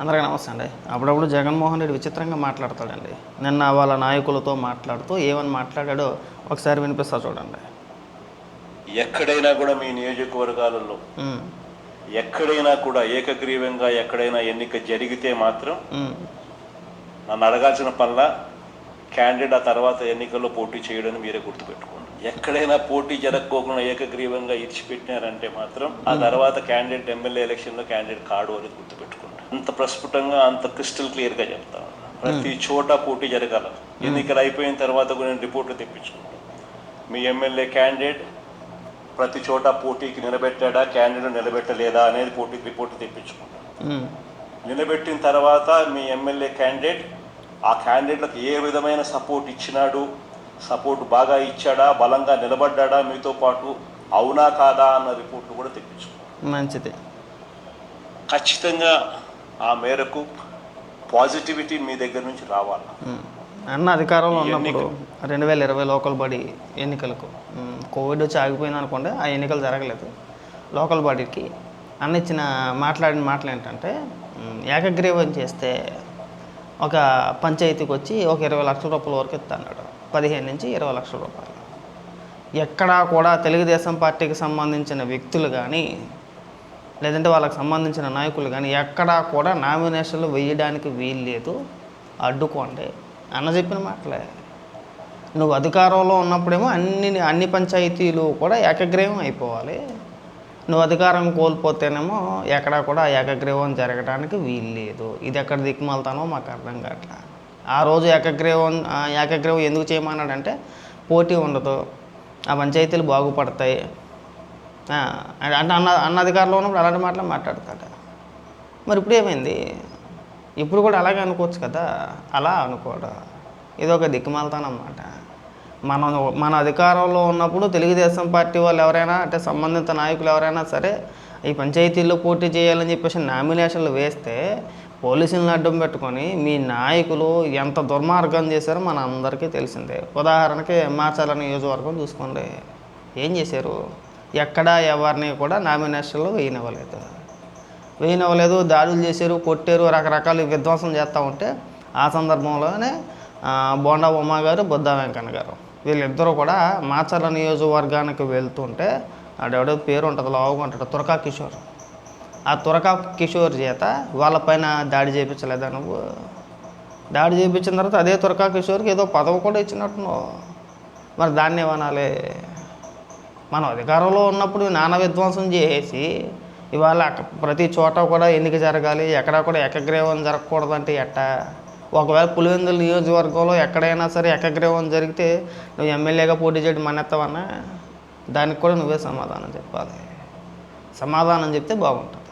అందరికీ నమస్తే అండి. అప్పుడప్పుడు జగన్మోహన్ రెడ్డి విచిత్రంగా మాట్లాడతాడండి. నిన్న వాళ్ళ నాయకులతో మాట్లాడుతూ ఏమని మాట్లాడాడో ఒకసారి వినిపిస్తా చూడండి. ఎక్కడైనా కూడా మీ నియోజకవర్గాలలో ఎక్కడైనా కూడా ఏకగ్రీవంగా ఎక్కడైనా ఎన్నిక జరిగితే మాత్రం నన్ను అడగాల్సిన పనుల క్యాండిడేట్ ఆ తర్వాత ఎన్నికల్లో పోటీ చేయడం మీరే గుర్తుపెట్టుకోండి. ఎక్కడైనా పోటీ జరగకోకుండా ఏకగ్రీవంగా ఇచ్చిపెట్టినారంటే మాత్రం ఆ తర్వాత క్యాండిడేట్ ఎమ్మెల్యే ఎలక్షన్లో క్యాండిడేట్ కాడు అనేది గుర్తుపెట్టుకోండి. అంత ప్రస్ఫుటంగా అంత క్రిస్టల్ క్లియర్గా చెప్తాను. ప్రతి చోట పోటీ జరగాల. ఎన్నికలు అయిపోయిన తర్వాత కూడా నేను రిపోర్ట్లు తెప్పించుకుంటాను. మీ ఎమ్మెల్యే క్యాండిడేట్ ప్రతి చోట పోటీకి నిలబెట్టాడా, క్యాండిడేట్ నిలబెట్టలేదా అనేది పోటీకి రిపోర్ట్ తెప్పించుకుంటాను. నిలబెట్టిన తర్వాత మీ ఎమ్మెల్యే క్యాండిడేట్ ఆ క్యాండిడేట్లకు ఏ విధమైన సపోర్ట్ ఇచ్చినాడు, సపోర్ట్ బాగా ఇచ్చాడా, బలంగా నిలబడ్డా మీతో పాటు అవునా కాదా అన్న రిపోర్ట్లు కూడా తెప్పించుకుంటాను. మంచిది. ఖచ్చితంగా ఆ మేరకు పాజిటివిటీ మీ దగ్గర నుంచి రావాలి. అన్న అధికారంలో ఉన్నప్పుడు 2020 లోకల్ బాడీ ఎన్నికలకు కోవిడ్ వచ్చి ఆగిపోయింది అనుకోండి, ఆ ఎన్నికలు జరగలేదు. లోకల్ బాడీకి అన్న ఇచ్చిన మాట్లాడిన మాటలు ఏంటంటే, ఏకగ్రీవం చేస్తే ఒక పంచాయతీకి వచ్చి ఒక 20 లక్షల రూపాయల వరకు ఇస్తాడు. 15 నుంచి 20 లక్షల రూపాయలు. ఎక్కడా కూడా తెలుగుదేశం పార్టీకి సంబంధించిన వ్యక్తులు కానీ లేదంటే వాళ్ళకి సంబంధించిన నాయకులు కానీ ఎక్కడా కూడా నామినేషన్లు వేయడానికి వీలు లేదు, అడ్డుకోండి అన్న చెప్పిన మాటలే. నువ్వు అధికారంలో ఉన్నప్పుడేమో అన్ని పంచాయతీలు కూడా ఏకగ్రీవం అయిపోవాలి. నువ్వు అధికారం కోల్పోతేనేమో ఎక్కడా కూడా ఏకగ్రీవం జరగడానికి వీలు లేదు. ఇది ఎక్కడ దిక్కుమాలతానో మాకు అర్థం కావట్లా. ఆ రోజు ఏకగ్రీవం ఎందుకు చేయమన్నాడంటే పోటీ ఉండదు, ఆ పంచాయతీలు బాగుపడతాయి అంటే అన్న అధికారంలో ఉన్నప్పుడు అలాంటి మాటలు మాట్లాడతాడు. మరి ఇప్పుడు ఏమైంది? ఇప్పుడు కూడా అలాగే అనుకోవచ్చు కదా. అలా అనుకోడు, ఇదొక దిక్కుమాలతానమాట. మన అధికారంలో ఉన్నప్పుడు తెలుగుదేశం పార్టీ వాళ్ళు ఎవరైనా అంటే సంబంధిత నాయకులు ఎవరైనా సరే ఈ పంచాయతీల్లో పోటీ చేయాలని చెప్పేసి నామినేషన్లు వేస్తే పోలీసులను అడ్డం పెట్టుకొని మీ నాయకులు ఎంత దుర్మార్గం చేశారో మన అందరికీ తెలిసిందే. ఉదాహరణకి మాచాల నియోజకవర్గం చూసుకోండి, ఏం చేశారు? ఎక్కడా ఎవరిని కూడా నామినేషన్లు వేయనివ్వలేదు, దాడులు చేశారు, కొట్టారు, రకరకాల విధ్వంసం చేస్తూ ఉంటే ఆ సందర్భంలోనే బోండా ఉమా గారు, బొద్దా వెంకన్న గారు వీళ్ళిద్దరూ కూడా మాచర్ల నియోజకవర్గానికి వెళ్తుంటే ఆడెవడో పేరు ఉంటుంది, లావుగా ఉంటాడు, తురకా కిషోర్. ఆ తురకా కిషోర్ చేత వాళ్ళపైన దాడి చేయించలేదా నువ్వు? దాడి చేయించిన తర్వాత అదే తురకా కిషోర్కి ఏదో పదవి కూడా ఇచ్చినట్టున్నావు. మరి దాన్ని ఏమనాలి? మనం అధికారంలో ఉన్నప్పుడు నానా విధ్వంసం చేసి ఇవాళ ప్రతి చోట కూడా ఎన్నిక జరగాలి, ఎక్కడా కూడా ఏకగ్రీవం జరగకూడదంటే ఎట్టా? ఒకవేళ పులివెందుల నియోజకవర్గంలో ఎక్కడైనా సరే ఏకగ్రీవం జరిగితే నువ్వు ఎమ్మెల్యేగా పోటీ చేయడం మానేస్తావన్నా? దానికి కూడా నువ్వే సమాధానం చెప్పాలి. సమాధానం చెప్తే బాగుంటుంది.